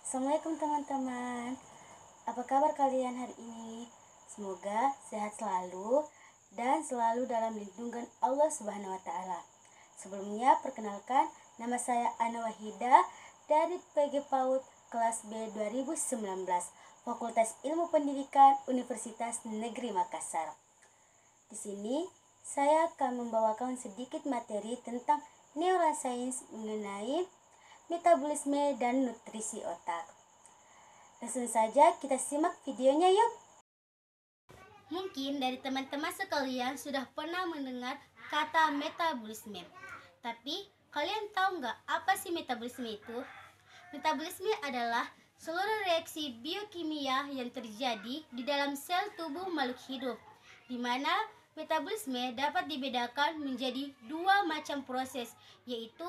Assalamualaikum teman-teman. Apa kabar kalian hari ini? Semoga sehat selalu dan selalu dalam lindungan Allah Subhanahu wa taala. Sebelumnya perkenalkan, nama saya Ana Wahida dari PG PAUD kelas B 2019, Fakultas Ilmu Pendidikan Universitas Negeri Makassar. Di sini saya akan membawakan sedikit materi tentang neuroscience mengenai metabolisme dan nutrisi otak. Langsung saja kita simak videonya yuk. Mungkin dari teman-teman sekalian sudah pernah mendengar kata metabolisme. Tapi kalian tahu nggak apa sih metabolisme itu? Metabolisme adalah seluruh reaksi biokimia yang terjadi di dalam sel tubuh makhluk hidup, di mana metabolisme dapat dibedakan menjadi dua macam proses, yaitu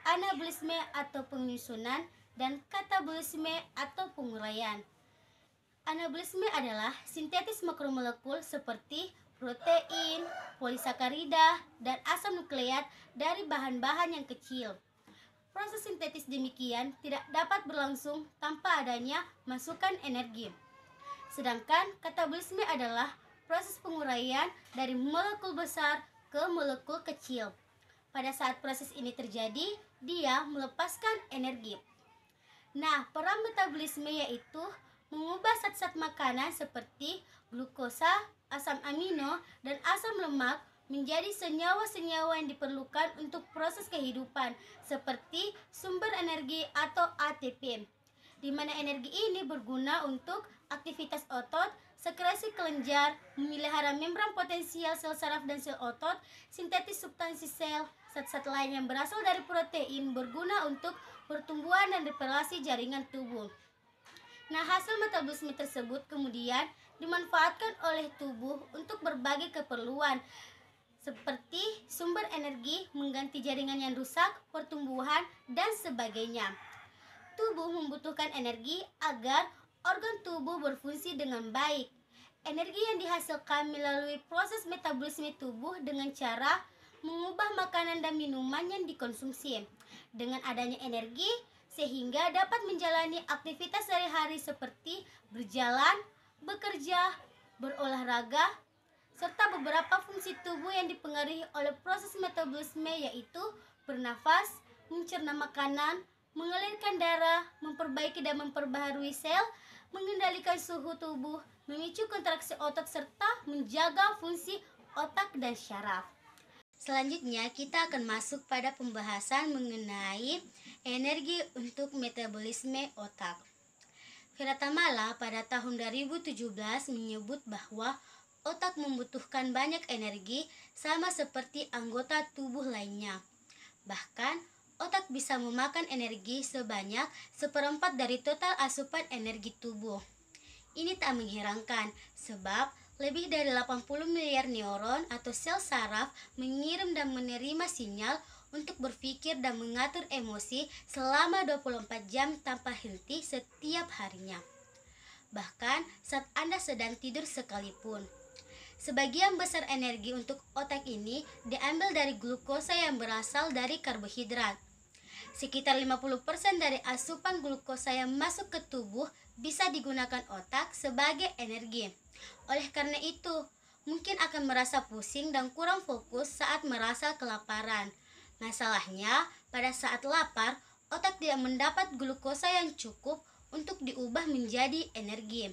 anabolisme atau penyusunan dan katabolisme atau penguraian. Anabolisme adalah sintetis makromolekul seperti protein, polisakarida, dan asam nukleat dari bahan-bahan yang kecil. Proses sintetis demikian tidak dapat berlangsung tanpa adanya masukan energi. Sedangkan katabolisme adalah proses penguraian dari molekul besar ke molekul kecil. Pada saat proses ini terjadi, dia melepaskan energi. Nah, peran metabolisme yaitu mengubah zat-zat makanan seperti glukosa, asam amino, dan asam lemak menjadi senyawa-senyawa yang diperlukan untuk proses kehidupan seperti sumber energi atau ATP, di mana energi ini berguna untuk aktivitas otot, sekresi kelenjar, memelihara membran potensial sel saraf dan sel otot, sintetis substansi sel, zat-zat lain yang berasal dari protein berguna untuk pertumbuhan dan reparasi jaringan tubuh. Nah, hasil metabolisme tersebut kemudian dimanfaatkan oleh tubuh untuk berbagai keperluan seperti sumber energi, mengganti jaringan yang rusak, pertumbuhan, dan sebagainya. Tubuh membutuhkan energi agar organ tubuh berfungsi dengan baik. Energi yang dihasilkan melalui proses metabolisme tubuh dengan cara mengubah makanan dan minuman yang dikonsumsi. Dengan adanya energi, sehingga dapat menjalani aktivitas sehari-hari seperti berjalan, bekerja, berolahraga, serta beberapa fungsi tubuh yang dipengaruhi oleh proses metabolisme yaitu bernafas, mencerna makanan, mengalirkan darah, memperbaiki dan memperbaharui sel, mengendalikan suhu tubuh, memicu kontraksi otot, serta menjaga fungsi otak dan syaraf. Selanjutnya kita akan masuk pada pembahasan mengenai energi untuk metabolisme otak. Viratamala pada tahun 2017 menyebut bahwa otak membutuhkan banyak energi sama seperti anggota tubuh lainnya. Bahkan, otak bisa memakan energi sebanyak 1/4 dari total asupan energi tubuh. Ini tak mengherankan, sebab lebih dari 80 miliar neuron atau sel saraf mengirim dan menerima sinyal untuk berpikir dan mengatur emosi selama 24 jam tanpa henti setiap harinya. Bahkan saat Anda sedang tidur sekalipun. Sebagian besar energi untuk otak ini diambil dari glukosa yang berasal dari karbohidrat. Sekitar 50% dari asupan glukosa yang masuk ke tubuh bisa digunakan otak sebagai energi. Oleh karena itu, mungkin akan merasa pusing dan kurang fokus saat merasa kelaparan. Masalahnya, pada saat lapar, otak tidak mendapat glukosa yang cukup untuk diubah menjadi energi.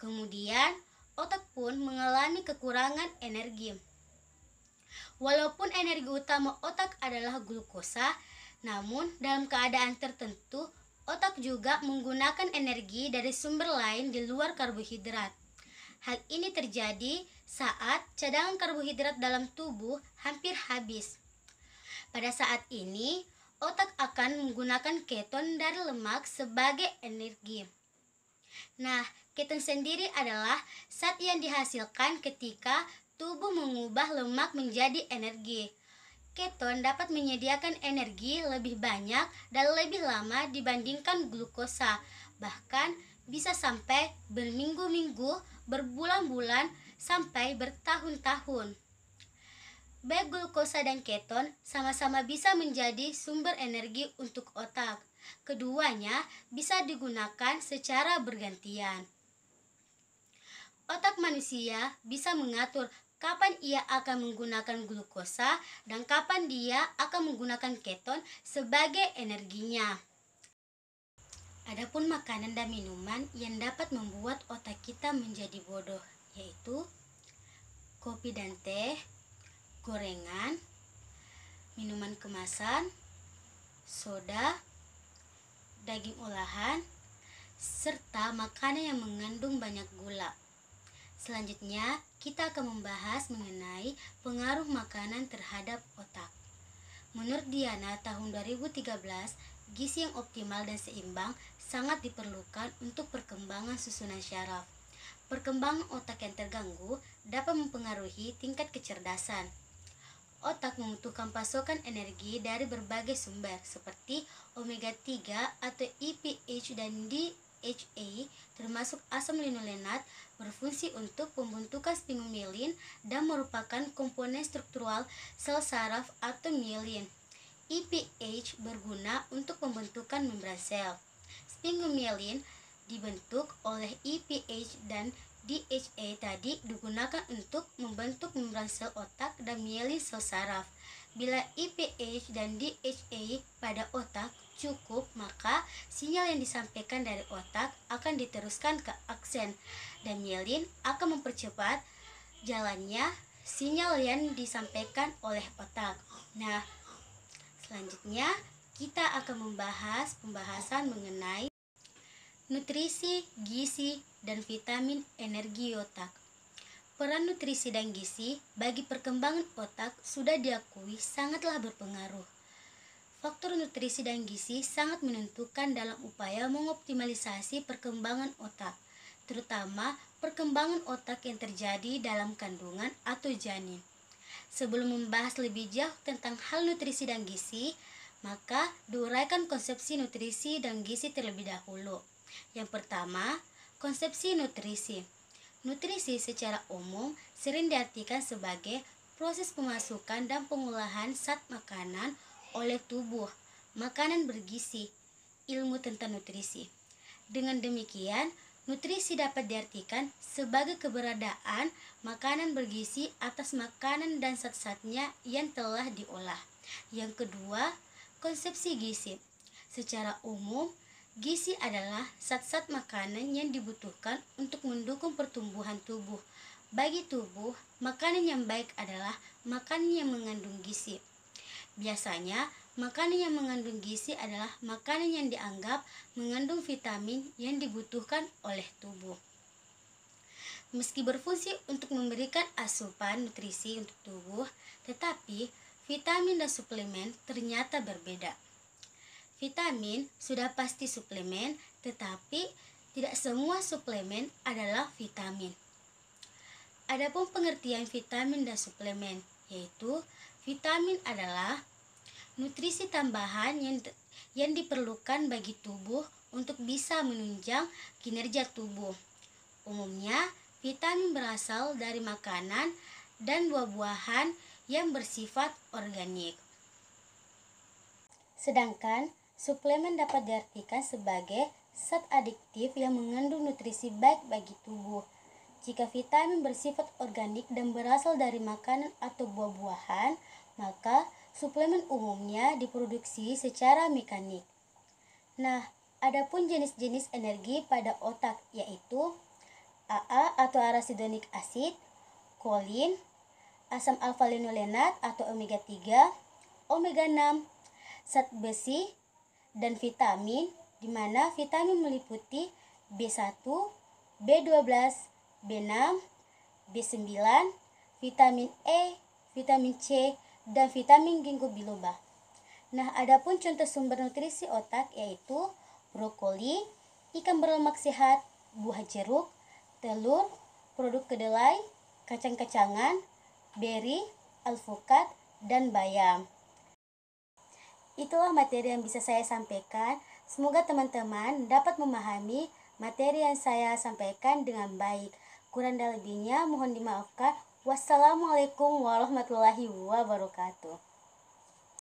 Kemudian, otak pun mengalami kekurangan energi. Walaupun energi utama otak adalah glukosa, namun dalam keadaan tertentu, otak juga menggunakan energi dari sumber lain di luar karbohidrat. Hal ini terjadi saat cadangan karbohidrat dalam tubuh hampir habis. Pada saat ini, otak akan menggunakan keton dari lemak sebagai energi. Nah, keton sendiri adalah zat yang dihasilkan ketika tubuh mengubah lemak menjadi energi. Keton dapat menyediakan energi lebih banyak dan lebih lama dibandingkan glukosa, bahkan bisa sampai berminggu-minggu, berbulan-bulan, sampai bertahun-tahun. Baik glukosa dan keton sama-sama bisa menjadi sumber energi untuk otak. Keduanya bisa digunakan secara bergantian. Otak manusia bisa mengatur kapan ia akan menggunakan glukosa dan kapan dia akan menggunakan keton sebagai energinya. Adapun makanan dan minuman yang dapat membuat otak kita menjadi bodoh, yaitu kopi dan teh, gorengan, minuman kemasan, soda, daging olahan, serta makanan yang mengandung banyak gula. Selanjutnya, kita akan membahas mengenai pengaruh makanan terhadap otak. Menurut Diana tahun 2013, gizi yang optimal dan seimbang sangat diperlukan untuk perkembangan susunan syaraf. Perkembangan otak yang terganggu dapat mempengaruhi tingkat kecerdasan. Otak membutuhkan pasokan energi dari berbagai sumber seperti omega 3 atau EPH dan DHA, termasuk asam linolenat, berfungsi untuk pembentukan sphingomyelin dan merupakan komponen struktural sel saraf atau myelin. EPH berguna untuk pembentukan membran sel. Sphingomyelin dibentuk oleh EPH dan DHA tadi digunakan untuk membentuk membran sel otak dan myelin sel saraf. Bila EPH dan DHA pada otak cukup, maka sinyal yang disampaikan dari otak akan diteruskan ke aksen dan myelin akan mempercepat jalannya sinyal yang disampaikan oleh otak. Nah, selanjutnya kita akan membahas pembahasan mengenai nutrisi, gizi, dan vitamin energi otak. Peran nutrisi dan gizi bagi perkembangan otak sudah diakui sangatlah berpengaruh. Faktor nutrisi dan gizi sangat menentukan dalam upaya mengoptimalisasi perkembangan otak, terutama perkembangan otak yang terjadi dalam kandungan atau janin. Sebelum membahas lebih jauh tentang hal nutrisi dan gizi, maka diuraikan konsepsi nutrisi dan gizi terlebih dahulu. Yang pertama, konsepsi nutrisi. Nutrisi secara umum sering diartikan sebagai proses pemasukan dan pengolahan zat makanan oleh tubuh, makanan bergizi, ilmu tentang nutrisi. Dengan demikian, nutrisi dapat diartikan sebagai keberadaan makanan bergizi atas makanan dan zat-zatnya yang telah diolah. Yang kedua, konsepsi gizi. Secara umum, gizi adalah zat-zat makanan yang dibutuhkan untuk mendukung pertumbuhan tubuh. Bagi tubuh, makanan yang baik adalah makanan yang mengandung gizi. Biasanya, makanan yang mengandung gizi adalah makanan yang dianggap mengandung vitamin yang dibutuhkan oleh tubuh. Meski berfungsi untuk memberikan asupan nutrisi untuk tubuh, tetapi vitamin dan suplemen ternyata berbeda. Vitamin sudah pasti suplemen, tetapi tidak semua suplemen adalah vitamin. Adapun pengertian vitamin dan suplemen, yaitu vitamin adalah nutrisi tambahan yang diperlukan bagi tubuh untuk bisa menunjang kinerja tubuh. Umumnya, vitamin berasal dari makanan dan buah-buahan yang bersifat organik. Sedangkan suplemen dapat diartikan sebagai zat adiktif yang mengandung nutrisi baik bagi tubuh. Jika vitamin bersifat organik dan berasal dari makanan atau buah-buahan, maka suplemen umumnya diproduksi secara mekanik. Nah, adapun jenis-jenis energi pada otak yaitu AA atau arachidonic acid, kolin, asam alfa linolenat atau omega 3, omega 6, zat besi, dan vitamin, di mana vitamin meliputi B1, B12, B6, B9, vitamin E, vitamin C, dan vitamin ginkgo biloba. Nah, adapun contoh sumber nutrisi otak yaitu brokoli, ikan berlemak sehat, buah jeruk, telur, produk kedelai, kacang-kacangan, beri, alpukat, dan bayam. Itulah materi yang bisa saya sampaikan. Semoga teman-teman dapat memahami materi yang saya sampaikan dengan baik. Kurang dan lebihnya mohon dimaafkan. Wassalamualaikum warahmatullahi wabarakatuh.